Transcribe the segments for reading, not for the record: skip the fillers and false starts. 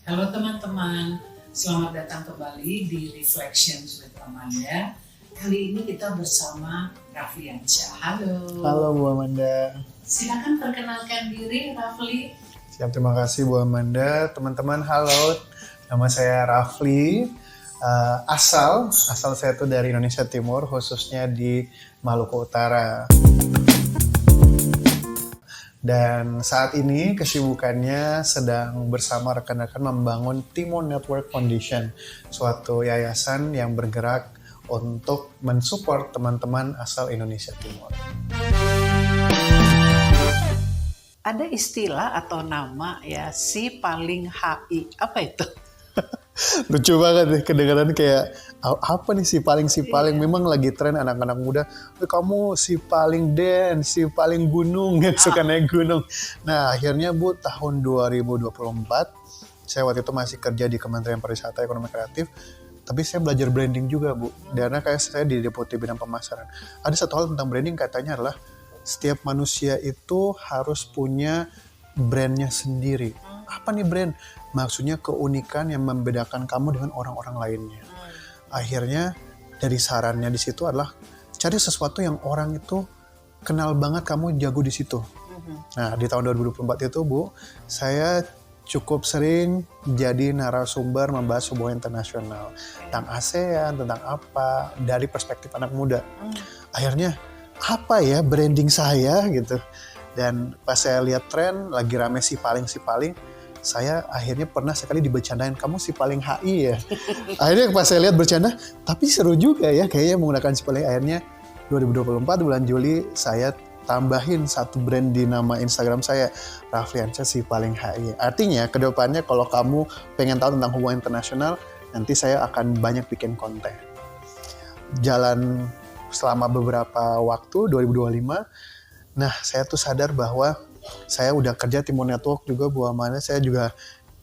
Halo teman-teman, selamat datang kembali di Reflections with Amanda. Kali ini kita bersama Rafliansyah. Halo. Halo Bu Amanda. Silakan perkenalkan diri, Rafli. Siap, terima kasih Bu Amanda. Teman-teman, halo. Nama saya Rafli. Asal saya itu dari Indonesia Timur, khususnya di Maluku Utara. Dan saat ini kesibukannya sedang bersama rekan-rekan membangun Timor Network Foundation, suatu yayasan yang bergerak untuk mensupport teman-teman asal Indonesia Timur. Ada istilah atau nama ya, si paling HI. Apa itu? Lucu banget nih, kedengaran kayak apa nih si paling memang lagi tren anak-anak muda. Kamu si paling dance, si paling gunung yang suka naik gunung. Nah akhirnya Bu, tahun 2024 saya waktu itu masih kerja di Kementerian Pariwisata Ekonomi Kreatif, tapi saya belajar branding juga Bu, karena kayak saya di Deputi Bidang Pemasaran. Ada satu hal tentang branding, katanya adalah setiap manusia itu harus punya brandnya sendiri. Apa nih brand? Maksudnya keunikan yang membedakan kamu dengan orang-orang lainnya. Akhirnya dari sarannya di situ adalah cari sesuatu yang orang itu kenal banget, kamu jago di situ. Nah di tahun 2024 itu Bu, saya cukup sering jadi narasumber membahas hubungan internasional, tentang ASEAN, tentang apa, dari perspektif anak muda. Akhirnya apa ya branding saya gitu. Dan pas saya lihat tren lagi rame si paling, saya akhirnya pernah sekali dibercandain, kamu si paling HI ya. Akhirnya pas saya lihat bercanda, tapi seru juga ya kayaknya menggunakan si paling. Akhirnya 2024 bulan Juli saya tambahin satu brand di nama Instagram saya, Rafliansyah si paling HI. Artinya kedepannya kalau kamu pengen tahu tentang hubungan internasional, nanti saya akan banyak bikin konten. Jalan selama beberapa waktu 2025, nah saya tuh sadar bahwa saya udah kerja Timor Network juga Bu Amanda, saya juga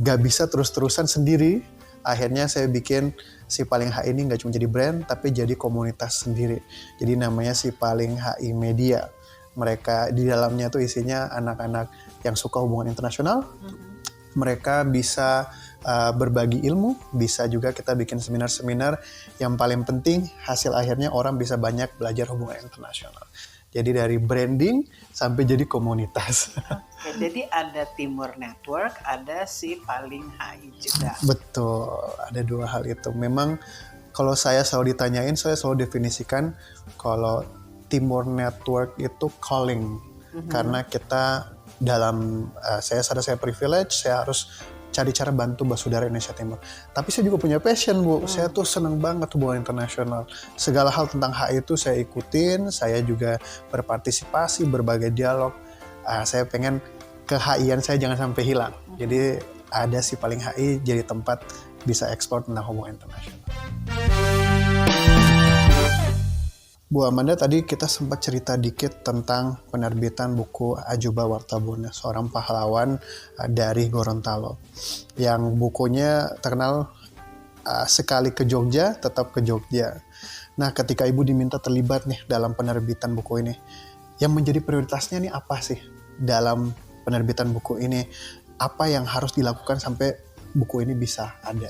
gak bisa terus-terusan sendiri. Akhirnya saya bikin si paling HI ini gak cuma jadi brand, tapi jadi komunitas sendiri. Jadi namanya si paling HI Media. Mereka di dalamnya tuh isinya anak-anak yang suka hubungan internasional. Mereka bisa berbagi ilmu, bisa juga kita bikin seminar-seminar. Yang paling penting hasil akhirnya orang bisa banyak belajar hubungan internasional. Jadi dari branding sampai jadi komunitas. Oke, jadi ada Timor Network, ada si paling HI juga. Betul, ada dua hal itu. Memang kalau saya selalu ditanyain, saya selalu definisikan kalau Timor Network itu calling. Karena kita dalam, saya sadar saya privilege, saya harus cari cara bantu saudara Indonesia Timur. Tapi saya juga punya passion Bu, saya tuh seneng banget hubungan internasional. Segala hal tentang HI itu saya ikutin, saya juga berpartisipasi, berbagai dialog. Saya pengen ke-HI-an saya jangan sampai hilang. Jadi ada si paling HI jadi tempat bisa ekspor tentang hubungan internasional. Bu Amanda, tadi kita sempat cerita dikit tentang penerbitan buku Ajuba Wartabuna, seorang pahlawan dari Gorontalo. Yang bukunya terkenal sekali ke Jogja, tetap ke Jogja. Nah, ketika Ibu diminta terlibat nih dalam penerbitan buku ini, yang menjadi prioritasnya nih apa sih dalam penerbitan buku ini? Apa yang harus dilakukan sampai buku ini bisa ada?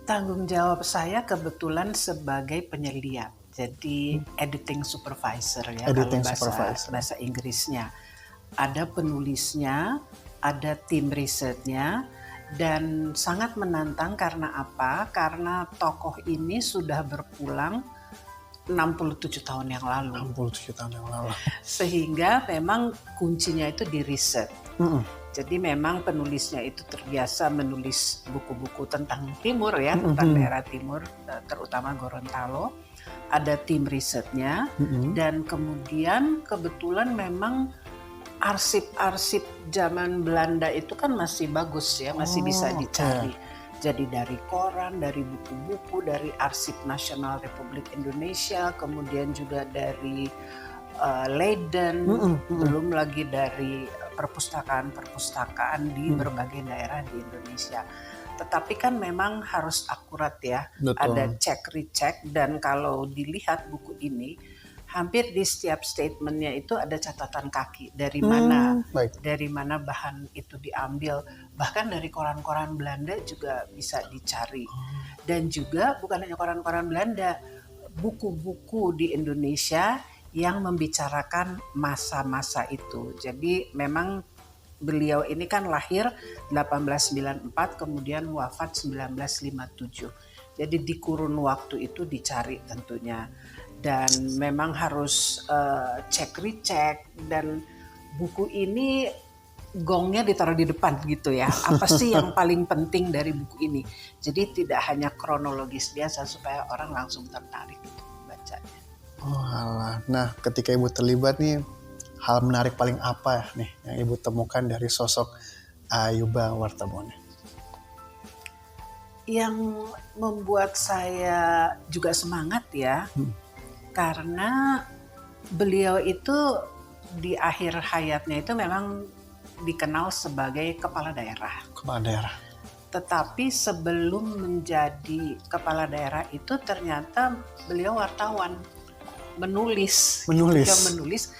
Tanggung jawab saya kebetulan sebagai penyeliat. Jadi editing supervisor ya, Editing kalau supervisor. bahasa Inggrisnya. Ada penulisnya, ada tim risetnya, dan sangat menantang karena apa? Karena tokoh ini sudah berpulang 67 tahun yang lalu. 67 tahun yang lalu. Sehingga memang kuncinya itu di riset. Jadi memang penulisnya itu terbiasa menulis buku-buku tentang Timur ya, tentang daerah Timur, terutama Gorontalo. Ada tim risetnya, dan kemudian kebetulan memang arsip-arsip zaman Belanda itu kan masih bagus ya, masih bisa dicari. Jadi dari koran, dari buku-buku, dari Arsip Nasional Republik Indonesia, kemudian juga dari Leiden, belum lagi dari perpustakaan-perpustakaan di berbagai daerah di Indonesia. Tetapi kan memang harus akurat ya. Betul. Ada cek recheck, dan kalau dilihat buku ini hampir di setiap statementnya itu ada catatan kaki dari Baik. mana bahan itu diambil, bahkan dari koran-koran Belanda juga bisa dicari. Dan juga bukan hanya koran-koran Belanda, buku-buku di Indonesia yang membicarakan masa-masa itu. Jadi memang beliau ini kan lahir 1894 kemudian wafat 1957. Jadi di kurun waktu itu dicari tentunya. Dan memang harus cek recheck, dan buku ini gongnya ditaruh di depan gitu ya. Apa sih yang paling penting dari buku ini? Jadi tidak hanya kronologis biasa supaya orang langsung tertarik untuk membacanya. Oh alah. Nah ketika Ibu terlibat nih, hal menarik paling apa nih yang Ibu temukan dari sosok Ayuba Wartabone? Yang membuat saya juga semangat ya, karena beliau itu di akhir hayatnya itu memang dikenal sebagai kepala daerah. Kepala daerah. Tetapi sebelum menjadi kepala daerah itu ternyata beliau wartawan, menulis. Dia menulis,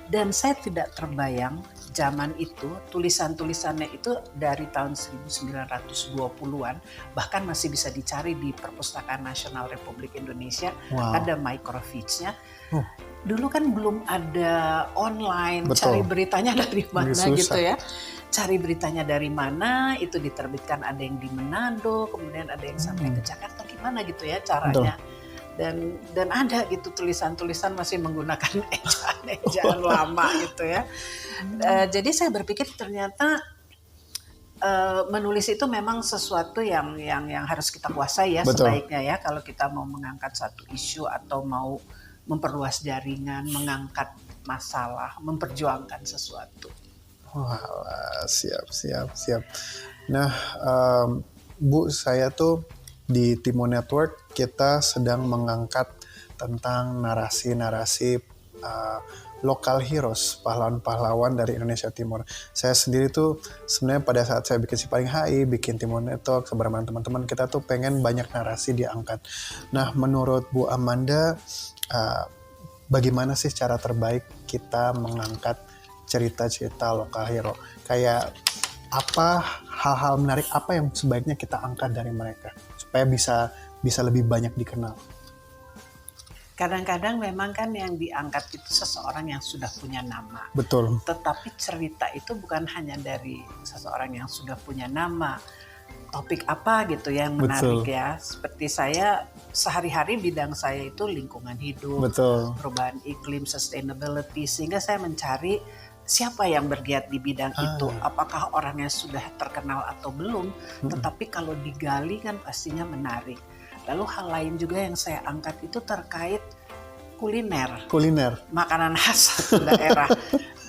dan saya tidak terbayang zaman itu tulisan-tulisannya itu dari tahun 1920-an bahkan masih bisa dicari di Perpustakaan Nasional Republik Indonesia. Ada microfiche-nya. Dulu kan belum ada online. Betul. Cari beritanya dari mana gitu ya. Cari beritanya dari mana, itu diterbitkan, ada yang di Manado, kemudian ada yang sampai ke Jakarta, gimana gitu ya caranya. Betul. Dan ada gitu tulisan-tulisan masih menggunakan ejaan lama gitu ya. Jadi saya berpikir ternyata menulis itu memang sesuatu yang harus kita kuasai ya. Betul. Sebaiknya ya kalau kita mau mengangkat satu isu atau mau memperluas jaringan, mengangkat masalah, memperjuangkan sesuatu. Wah, siap. Nah, Bu, saya tuh di Timur Network kita sedang mengangkat tentang narasi-narasi local heroes, pahlawan-pahlawan dari Indonesia Timur. Saya sendiri tuh sebenarnya pada saat saya bikin Sipaling HI, bikin Timur Network, bersama teman-teman kita tuh pengen banyak narasi diangkat. Nah, menurut Bu Amanda, bagaimana sih cara terbaik kita mengangkat cerita-cerita lokal hero? Kayak apa hal-hal menarik apa yang sebaiknya kita angkat dari mereka supaya bisa lebih banyak dikenal? Kadang-kadang memang kan yang diangkat itu seseorang yang sudah punya nama. Betul. Tetapi cerita itu bukan hanya dari seseorang yang sudah punya nama. Topik apa gitu yang menarik. Betul. Ya. Seperti saya sehari-hari bidang saya itu lingkungan hidup, betul, perubahan iklim, sustainability, sehingga saya mencari siapa yang bergiat di bidang itu, apakah orangnya sudah terkenal atau belum, tetapi kalau digali kan pastinya menarik. Lalu hal lain juga yang saya angkat itu terkait kuliner. Makanan khas daerah.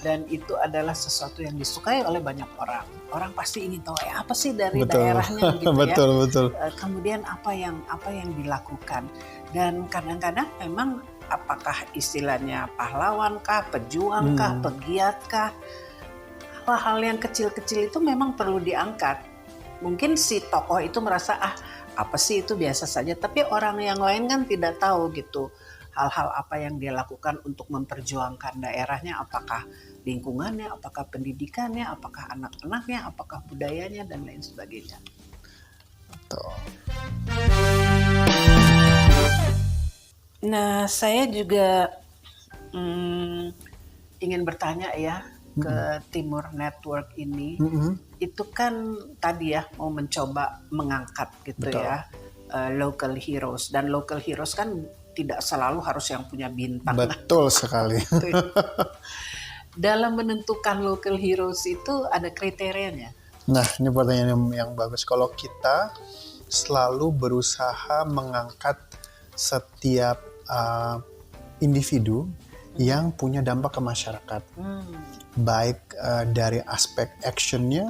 Dan itu adalah sesuatu yang disukai oleh banyak orang. Orang pasti ingin tahu apa sih dari daerahnya gitu ya. Betul. Kemudian apa yang dilakukan. Dan kadang-kadang memang apakah istilahnya pahlawankah, pejuangkah, pegiatkah, hal-hal yang kecil-kecil itu memang perlu diangkat. Mungkin si tokoh itu merasa apa sih itu biasa saja, tapi orang yang lain kan tidak tahu gitu hal-hal apa yang dia lakukan untuk memperjuangkan daerahnya, apakah lingkungannya, apakah pendidikannya, apakah anak-anaknya, apakah budayanya dan lain sebagainya. Betul. Nah, saya juga ingin bertanya ya ke Timur Network ini. Itu kan tadi ya mau mencoba mengangkat gitu. Betul. Ya local heroes, dan local heroes kan tidak selalu harus yang punya bintang. Betul sekali. Dalam menentukan local heroes itu ada kriterianya. Nah, ini pertanyaan yang bagus. Kalau kita selalu berusaha mengangkat setiap individu yang punya dampak ke masyarakat, baik dari aspek actionnya,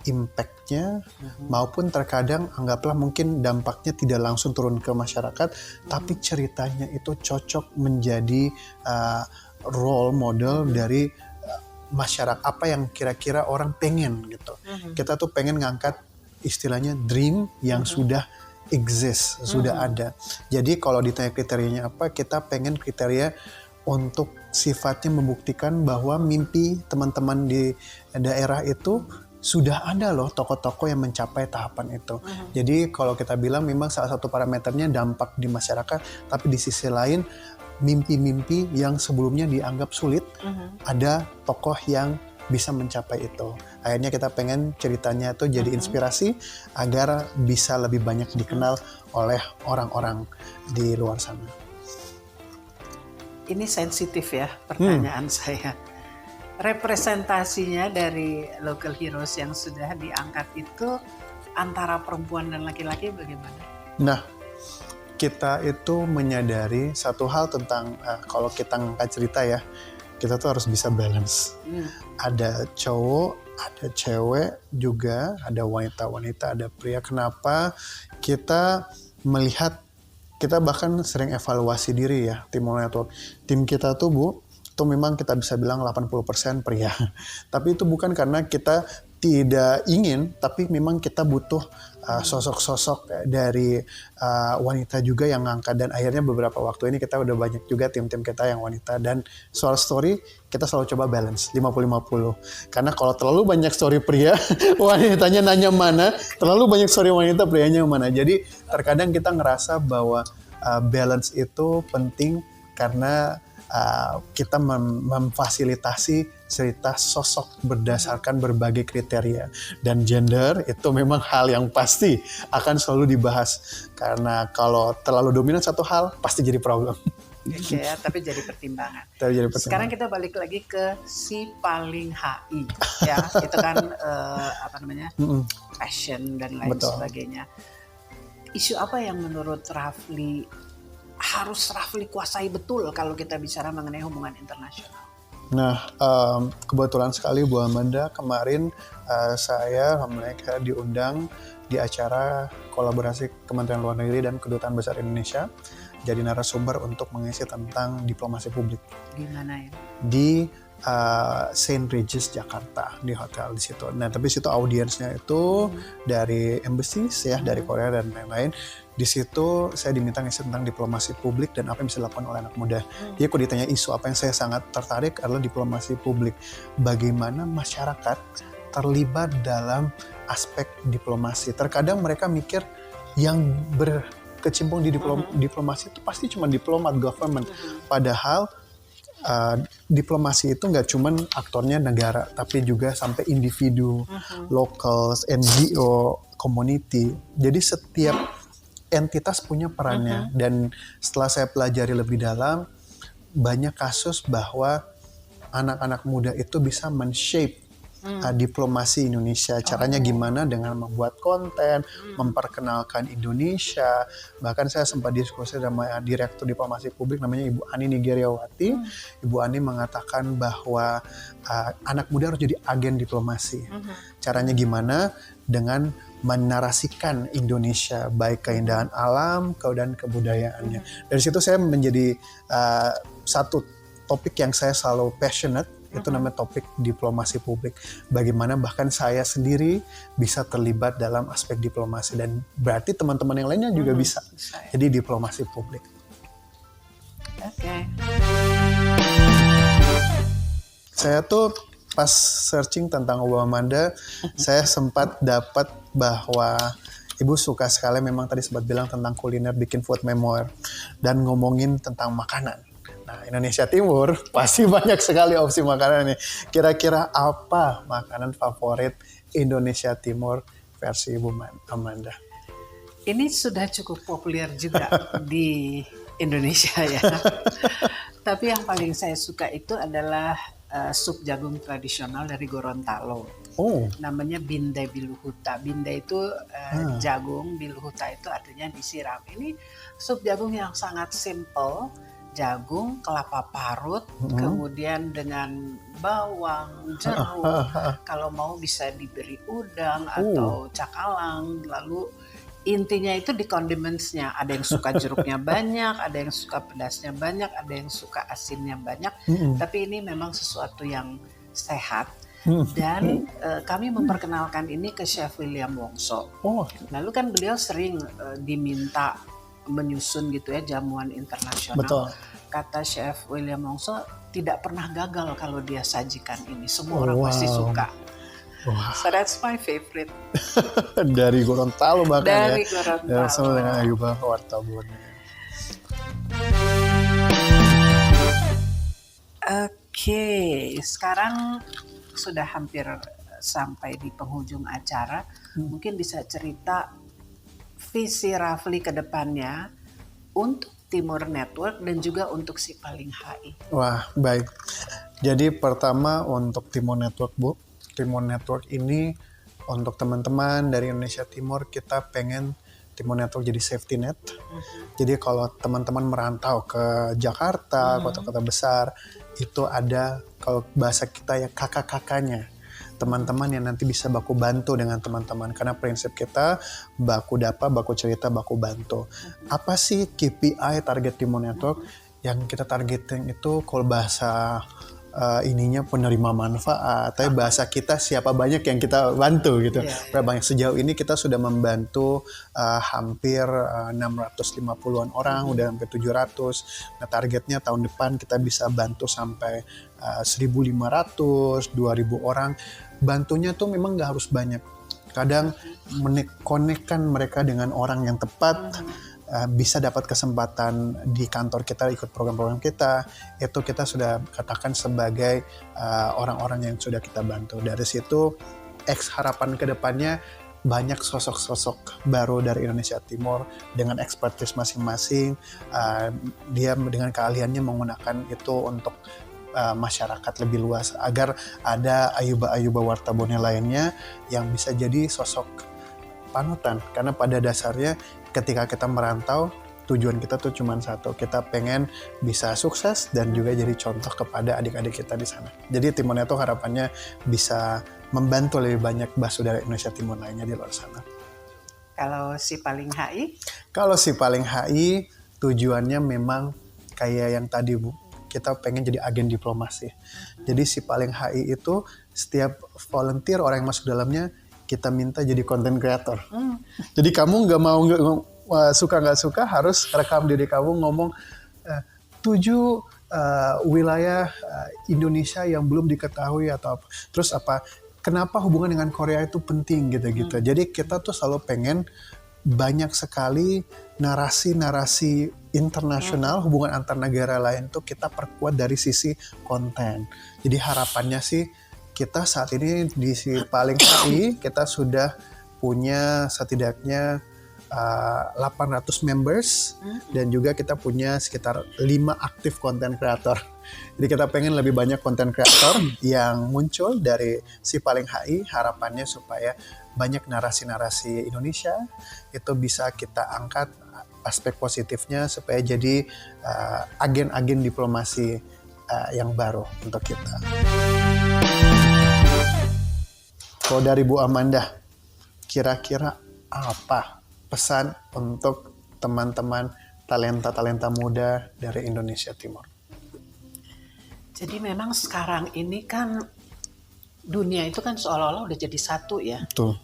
impact-nya, maupun terkadang anggaplah mungkin dampaknya tidak langsung turun ke masyarakat, tapi ceritanya itu cocok menjadi role model dari masyarakat, apa yang kira-kira orang pengen gitu. Kita tuh pengen ngangkat istilahnya dream yang sudah exist, sudah ada. Jadi kalau ditanya kriterianya apa, kita pengen kriteria untuk sifatnya membuktikan bahwa mimpi teman-teman di daerah itu sudah ada loh tokoh-tokoh yang mencapai tahapan itu. Jadi kalau kita bilang memang salah satu parameternya dampak di masyarakat, tapi di sisi lain mimpi-mimpi yang sebelumnya dianggap sulit, ada tokoh yang bisa mencapai itu. Akhirnya kita pengen ceritanya itu jadi inspirasi agar bisa lebih banyak dikenal oleh orang-orang di luar sana. Ini sensitif ya pertanyaan saya. Representasinya dari local heroes yang sudah diangkat itu antara perempuan dan laki-laki bagaimana? Nah, kita itu menyadari satu hal tentang kalau kita ngangkat cerita ya, kita tuh harus bisa balance. Ada cowok, ada cewek juga, ada wanita-wanita, ada pria. Kenapa kita melihat, kita bahkan sering evaluasi diri ya, Timor Network. Tim kita tuh Bu, itu memang kita bisa bilang 80% pria. Tapi itu bukan karena kita tidak ingin, tapi memang kita butuh sosok-sosok dari wanita juga yang ngangkat. Dan akhirnya beberapa waktu ini kita udah banyak juga tim-tim kita yang wanita. Dan soal story, kita selalu coba balance, 50-50. Karena kalau terlalu banyak story pria, wanitanya nanya mana, terlalu banyak story wanita, prianya mana. Jadi terkadang kita ngerasa bahwa balance itu penting karena kita memfasilitasi cerita sosok berdasarkan berbagai kriteria, dan gender itu memang hal yang pasti akan selalu dibahas karena kalau terlalu dominan satu hal pasti jadi problem. Oke ya, tapi jadi pertimbangan. Sekarang Sekarang kita balik lagi ke si paling HI ya, itu kan fashion dan lain sebagainya. Isu apa yang menurut Rafli harus Rafli kuasai betul kalau kita bicara mengenai hubungan internasional? Nah, kebetulan sekali Bu Amanda, kemarin saya mereka diundang di acara kolaborasi Kementerian Luar Negeri dan Kedutaan Besar Indonesia jadi narasumber untuk mengisi tentang diplomasi publik. Di mana ya? Di Saint Regis Jakarta, di hotel di situ. Nah, tapi situ audiensnya itu dari embassies ya, dari Korea dan lain-lain. Di situ saya diminta ngisi tentang diplomasi publik dan apa yang bisa dilakukan oleh anak muda. Jadi kalau ditanya isu apa yang saya sangat tertarik adalah diplomasi publik. Bagaimana masyarakat terlibat dalam aspek diplomasi. Terkadang mereka mikir yang berkecimpung di diplomasi itu pasti cuma diplomat, government. Padahal diplomasi itu nggak cuma aktornya negara, tapi juga sampai individu, locals, NGO, community. Jadi setiap entitas punya perannya. Dan setelah saya pelajari lebih dalam, banyak kasus bahwa anak-anak muda itu bisa men-shape diplomasi Indonesia. Caranya gimana? Dengan membuat konten, memperkenalkan Indonesia. Bahkan saya sempat diskusi sama Direktur Diplomasi Publik namanya Ibu Ani Nigeriawati. Ibu Ani mengatakan bahwa anak muda harus jadi agen diplomasi. Caranya gimana? Dengan menarasikan Indonesia, baik keindahan alam dan kebudayaannya. Dari situ saya menjadi satu topik yang saya selalu passionate, itu namanya topik diplomasi publik. Bagaimana bahkan saya sendiri bisa terlibat dalam aspek diplomasi, dan berarti teman-teman yang lainnya juga bisa. Jadi diplomasi publik. Oke. Saya tuh pas searching tentang Bu Amanda, saya sempat dapat bahwa Ibu suka sekali, memang tadi sempat bilang tentang kuliner, bikin food memoir, dan ngomongin tentang makanan. Nah, Indonesia Timur pasti banyak sekali opsi makanan nih. Kira-kira apa makanan favorit Indonesia Timur versi Ibu Amanda? Ini sudah cukup populer juga di Indonesia ya. Tapi yang paling saya suka itu adalah sup jagung tradisional dari Gorontalo. Namanya Bindai Biluhuta. Bindai itu jagung, Biluhuta itu artinya disiram. Ini sup jagung yang sangat simple. Jagung, kelapa parut, kemudian dengan bawang, jeruk, kalau mau bisa diberi udang atau cakalang, lalu intinya itu di condimentsnya. Ada yang suka jeruknya banyak, ada yang suka pedasnya banyak, ada yang suka asinnya banyak, tapi ini memang sesuatu yang sehat. Dan kami memperkenalkan ini ke Chef William Wongso. Lalu kan beliau sering diminta menyusun gitu ya jamuan internasional. Betul. Kata Chef William Wongso tidak pernah gagal kalau dia sajikan ini. Semua orang pasti suka. Wah. So that's my favorite. Dari Gorontalo bahkan Dari ya. Gorontalo. Sama dengan Ayuba Wartabun. Oke, sekarang sudah hampir sampai di penghujung acara. Mungkin bisa cerita visi Rafli ke depannya untuk Timur Network dan juga untuk Si Paling HI. Wah, baik. Jadi pertama untuk Timur Network, Bu. Timur Network ini untuk teman-teman dari Indonesia Timur, kita pengen Timur Network jadi safety net. Jadi kalau teman-teman merantau ke Jakarta, kota-kota besar, itu ada kalau bahasa kita ya kakak-kakaknya. Teman-teman yang nanti bisa baku bantu dengan teman-teman. Karena prinsip kita baku dapa, baku cerita, baku bantu. Apa sih KPI target Timur Network? Yang kita targeting itu kalau bahasa ininya penerima manfaat, tapi bahasa kita siapa banyak yang kita bantu gitu. Berapa banyak sejauh ini kita sudah membantu hampir 650-an orang, udah hampir 700. Nah targetnya tahun depan kita bisa bantu sampai 1.500, 2.000 orang. Bantunya tuh memang nggak harus banyak. Kadang konekkan mereka dengan orang yang tepat. Bisa dapat kesempatan di kantor kita ikut program-program kita, itu kita sudah katakan sebagai orang-orang yang sudah kita bantu. Dari situ harapan kedepannya banyak sosok-sosok baru dari Indonesia Timur dengan expertise masing-masing, dia dengan keahliannya menggunakan itu untuk masyarakat lebih luas, agar ada Ayuba Wartabone lainnya yang bisa jadi sosok panutan. Karena pada dasarnya ketika kita merantau, tujuan kita tuh cuma satu, kita pengen bisa sukses dan juga jadi contoh kepada adik-adik kita di sana. Jadi Timur Network harapannya bisa membantu lebih banyak basuda dari Indonesia Timur lainnya di luar sana. Kalau Si Paling HI? Kalau Si Paling HI tujuannya memang kayak yang tadi, Bu. Kita pengen jadi agen diplomasi. Jadi Si Paling HI itu setiap volunteer orang yang masuk dalamnya kita minta jadi content creator. Jadi kamu suka nggak suka harus rekam diri kamu ngomong 7 wilayah Indonesia yang belum diketahui atau apa. Terus kenapa hubungan dengan Korea itu penting gitu-gitu. Jadi kita tuh selalu pengen banyak sekali narasi-narasi internasional, hubungan antar negara lain tuh kita perkuat dari sisi konten. Jadi harapannya sih kita saat ini di Si Paling HI kita sudah punya setidaknya 800 members dan juga kita punya sekitar 5 aktif content creator. Jadi kita pengen lebih banyak content creator yang muncul dari Si Paling HI, harapannya supaya banyak narasi-narasi Indonesia itu bisa kita angkat aspek positifnya supaya jadi agen-agen diplomasi yang baru untuk kita. Kalau dari Bu Amanda, kira-kira apa pesan untuk teman-teman talenta-talenta muda dari Indonesia Timur? Jadi memang sekarang ini kan dunia itu kan seolah-olah udah jadi satu ya. Betul.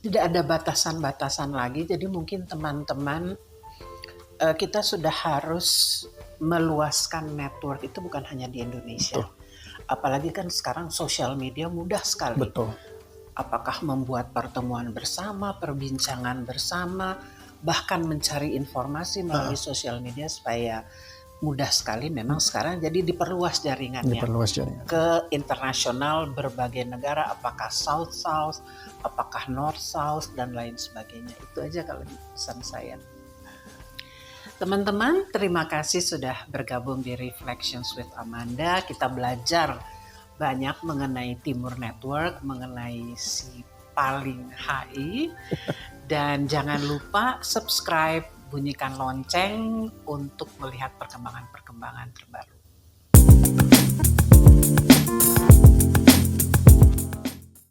Tidak ada batasan-batasan lagi, jadi mungkin teman-teman kita sudah harus meluaskan network itu bukan hanya di Indonesia. Betul. Apalagi kan sekarang sosial media mudah sekali. Betul. Apakah membuat pertemuan bersama, perbincangan bersama, bahkan mencari informasi melalui sosial media supaya mudah sekali memang sekarang. Jadi diperluas jaringannya. Ke internasional berbagai negara, apakah South-South, apakah North-South, dan lain sebagainya. Itu aja kalau pesan saya. Teman-teman, terima kasih sudah bergabung di Reflections with Amanda. Kita belajar banyak mengenai Timur Network, mengenai Si Paling HI. Dan jangan lupa subscribe, bunyikan lonceng untuk melihat perkembangan-perkembangan terbaru.